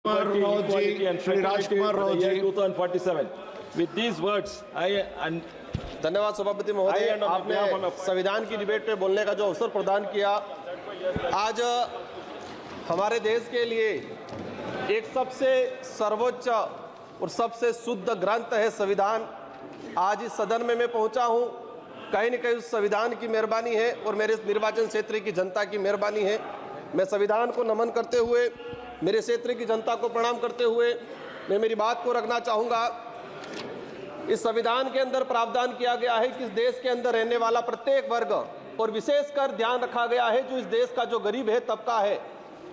equality and fraternity for the year 2047. With these words, धन्यवाद सभापति महोदय, आपने संविधान की डिबेट पे बोलने का जो अवसर प्रदान किया। आज हमारे देश के लिए एक सबसे सर्वोच्च और सबसे शुद्ध ग्रंथ है संविधान। आज इस सदन में मैं पहुंचा हूं, कहीं न कहीं उस संविधान की मेहरबानी है और मेरे निर्वाचन क्षेत्र की जनता की मेहरबानी है। मैं संविधान को नमन करते हुए, मेरे क्षेत्र की जनता को प्रणाम करते हुए मैं मेरी बात को रखना चाहूँगा। इस संविधान के अंदर प्रावधान किया गया है कि इस देश के अंदर रहने वाला प्रत्येक वर्ग और विशेषकर ध्यान रखा गया है जो इस देश का जो गरीब है तबका है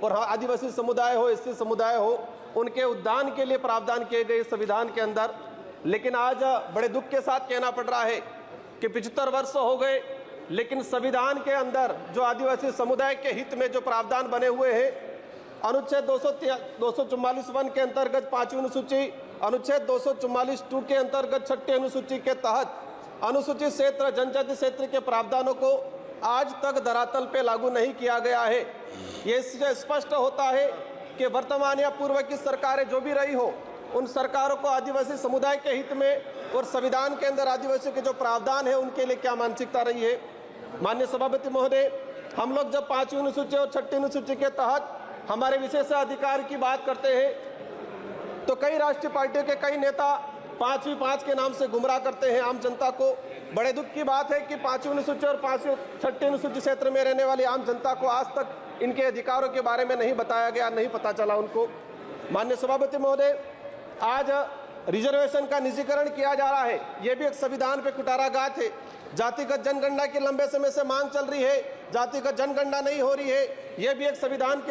और आदिवासी समुदाय हो, एससी समुदाय हो, उनके उद्धार के लिए प्रावधान किए गए संविधान के अंदर। लेकिन आज बड़े दुख के साथ कहना पड़ रहा है कि 75 वर्ष हो गए, लेकिन संविधान के अंदर जो आदिवासी समुदाय के हित में जो प्रावधान बने हुए हैं, अनुच्छेद 244(1) के अंतर्गत 5वीं अनुसूची, अनुच्छेद 244(2) के अंतर्गत 6ठी अनुसूची के तहत अनुसूचित क्षेत्र, जनजाति क्षेत्र के प्रावधानों को आज तक धरातल पे लागू नहीं किया गया है। ये इससे स्पष्ट होता है कि वर्तमान या पूर्व की सरकारें जो भी रही हो, उन सरकारों को आदिवासी समुदाय के हित में और संविधान के अंदर आदिवासियों के जो प्रावधान है उनके लिए क्या मानसिकता रही है। माननीय सभापति महोदय, हम लोग जब 5वीं अनुसूची और 6ठी अनुसूची के तहत हमारे विशेषाधिकार की बात करते हैं तो कई राष्ट्रीय पार्टियों के कई नेता 5वीं 5 के नाम से गुमराह करते हैं आम जनता को। बड़े दुख की बात है कि 5वीं अनुसूची और 6ठी अनुसूची क्षेत्र में रहने वाली आम जनता को आज तक इनके अधिकारों के बारे में नहीं बताया गया, नहीं पता चला उनको। माननीय सभापति महोदय, आज रिजर्वेशन का निजीकरण किया जा रहा है, ये भी एक संविधान पे कुटाराघात है। जातिगत जनगणना की लंबे समय से मांग चल रही है, जातिगत जनगणना नहीं हो रही है, यह भी एक संविधान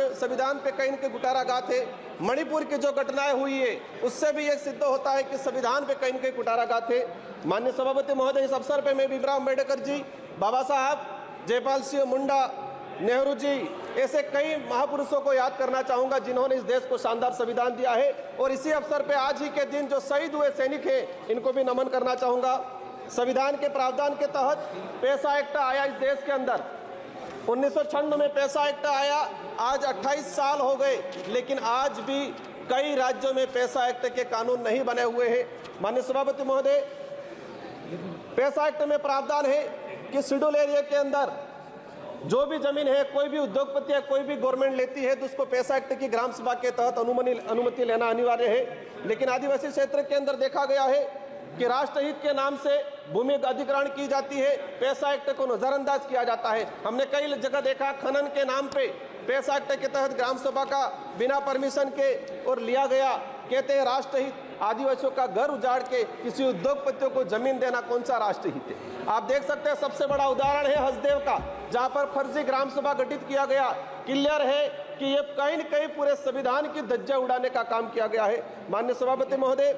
पे कहीं न कहीं कुटाराघात है। मणिपुर की जो घटनाएं हुई है उससे भी यह सिद्ध होता है कि संविधान पे कहीं न कहीं कुटाराघात है। माननीय सभापति महोदय, इस अवसर पे मैं भीमराव अम्बेडकर जी, बाबा साहब, जयपाल सिंह मुंडा, नेहरू जी, ऐसे कई महापुरुषों को याद करना चाहूंगा जिन्होंने इस देश को शानदार संविधान दिया है। और इसी अवसर पे आज ही के दिन जो शहीद हुए सैनिक हैं, इनको भी नमन करना चाहूंगा। संविधान के प्रावधान के तहत पैसा एक्ट आया इस देश के अंदर, 1996 में पैसा एक्ट आया, आज 28 साल हो गए, लेकिन आज भी कई राज्यों में पैसा एक्ट के कानून नहीं बने हुए हैं। माननीय सभापति महोदय, पैसा एक्ट में प्रावधान है कि शेड्यूल एरिया के अंदर जो भी जमीन है, कोई भी उद्योगपति या कोई भी गवर्नमेंट लेती है तो उसको पैसा एक्ट की ग्राम सभा के तहत अनुमति लेना अनिवार्य है। लेकिन आदिवासी क्षेत्र के अंदर देखा गया है कि राष्ट्रहित के नाम से भूमि अधिग्रहण की जाती है, पैसा एक्ट को नजरअंदाज किया जाता है। हमने कई जगह देखा खनन के नाम पे पैसा एक्ट के तहत ग्राम सभा का बिना परमिशन के और लिया गया। कहते हैं राष्ट्रहित, आदिवासियों का घर उजाड़ के किसी उद्योगपतियों को जमीन देना कौन सा राष्ट्रहित है। आप देख सकते हैं, सबसे बड़ा उदाहरण है हसदेव का, जहां पर फर्जी ग्राम सभा गठित किया गया। क्लियर है कि ये कहीं न कहीं पूरे संविधान की धज्जियां उड़ाने का काम किया गया है। माननीय सभापति महोदय,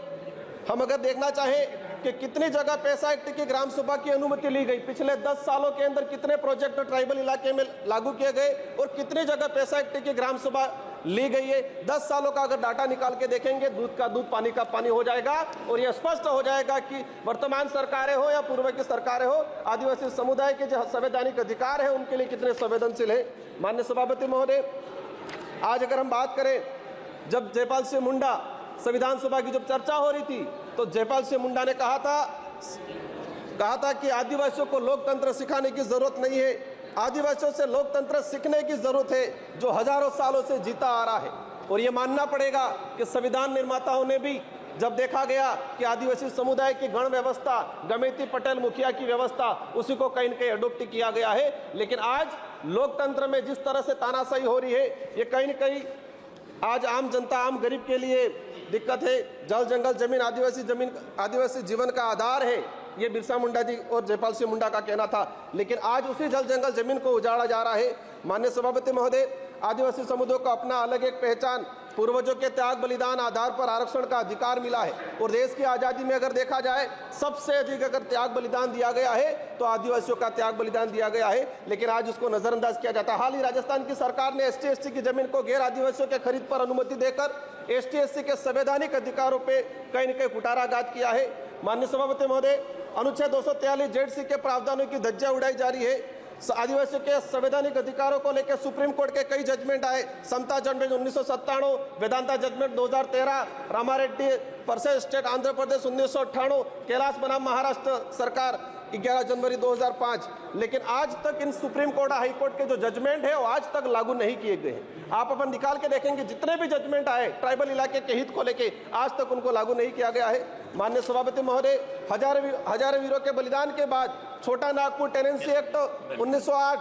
हम अगर देखना चाहें कि कितनी जगह पैसा एक्ट की ग्राम सभा की अनुमति ली गई, पिछले 10 सालों के अंदर कितने प्रोजेक्ट ट्राइबल इलाके में लागू किए गए और कितनी जगह पैसा एक्ट की ग्राम सभा ली गई है, 10 सालों का अगर डाटा निकाल के देखेंगे, दूध का दूध, पानी का पानी हो जाएगा। और यह स्पष्ट हो जाएगा कि वर्तमान सरकारें हो या पूर्व की सरकारें हो, आदिवासी समुदाय के जो संवैधानिक अधिकार है उनके लिए कितने संवेदनशील है। माननीय सभापति महोदय, आज अगर हम बात करें, जब जयपाल सिंह मुंडा संविधान सभा की जब चर्चा हो रही थी तो जयपाल सिंह मुंडा ने कहा था कि आदिवासियों को लोकतंत्र सिखाने की जरूरत नहीं है, आदिवासियों से लोकतंत्र सीखने की जरूरत है जो हजारों सालों से जीता आ रहा है। और ये मानना पड़ेगा कि संविधान निर्माताओं ने भी जब देखा गया कि आदिवासी समुदाय की गण व्यवस्था, गमेती पटेल मुखिया की व्यवस्था, उसी को कहीं न कहीं अडोप्ट किया गया है। लेकिन आज लोकतंत्र में जिस तरह से तानाशाही हो रही है, ये कहीं न कहीं आज आम जनता, आम गरीब के लिए दिक्कत है। जल जंगल जमीन, आदिवासी जीवन का आधार है, ये बिरसा मुंडा जी और जयपाल सिंह मुंडा का कहना था। लेकिन आज उसी जल जंगल जमीन को उजाड़ा जा रहा है। माननीय सभापति महोदय, आदिवासी समुदाय को अपना अलग एक पहचान, पूर्वजों के त्याग बलिदान आधार पर आरक्षण का अधिकार मिला है। और देश की आज़ादी में अगर देखा जाए, सबसे अधिक अगर त्याग बलिदान दिया गया है तो आदिवासियों का त्याग बलिदान दिया गया है, लेकिन आज उसको नजरअंदाज किया जाता है। हाल ही राजस्थान की सरकार ने ST/SC की जमीन को गैर आदिवासियों के खरीद पर अनुमति देकर ST/SC के संवैधानिक अधिकारों पे कहीं न कहीं कुटाराघात किया है। माननीय सभापति महोदय, अनुच्छेद 243 ZC के प्रावधानों की धज्जियां उड़ाई जा रही है। आदिवासियों के संवैधानिक अधिकारों को लेकर सुप्रीम कोर्ट के कई जजमेंट आए। Samatha judgement 1997, Vedanta judgement 2013, Ramareddy versus state Andhra Pradesh 1998, Kailash बनाम महाराष्ट्र सरकार 11 जनवरी 2005। लेकिन आज तक इन सुप्रीम कोर्ट हाई कोर्ट के जो जजमेंट है वो आज तक लागू नहीं किए गए हैं। आप अपन निकाल के देखेंगे जितने भी जजमेंट आए ट्राइबल इलाके के हित को लेके आज तक उनको लागू नहीं किया गया है। माननीय सभापति महोदय, हजारों वीरों के बलिदान के बाद Chota Nagpur tenancy act 1908,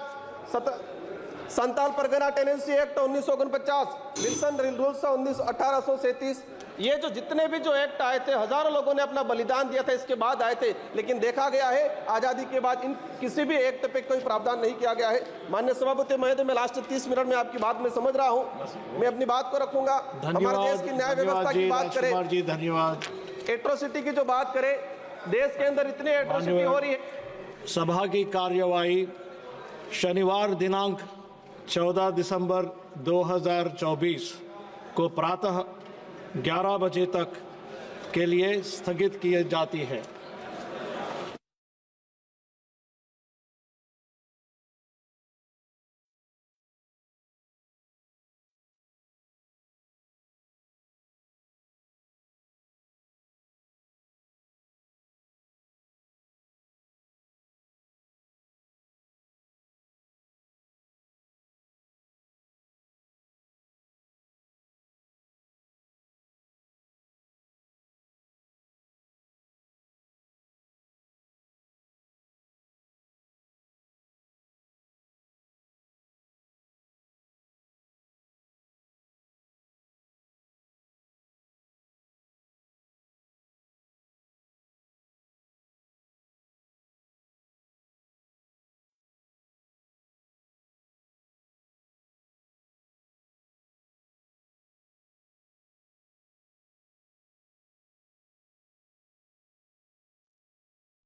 Santal Pargana tenancy act 1949, Wilson rules 1837, ये जो जितने भी जो एक्ट आए थे हजारों लोगों ने अपना बलिदान दिया था, इसके बाद आए थे। लेकिन देखा गया है आजादी के बाद इन किसी भी एक्ट पे कोई प्रावधान नहीं किया गया है। माननीय सभापति महोदय, मैं लास्ट 30 मिनट में आपकी बात में समझ रहा हूँ, मैं अपनी बात को रखूंगा। हमारे देश की न्याय व्यवस्था की बात करें, धन्यवाद। एट्रोसिटी की जो बात करें, देश के अंदर इतनी एट्रोसिटी हो रही है। सभा की कार्यवाही शनिवार दिनांक 14 दिसंबर 2024 को प्रातः 11 बजे तक के लिए स्थगित की जाती है।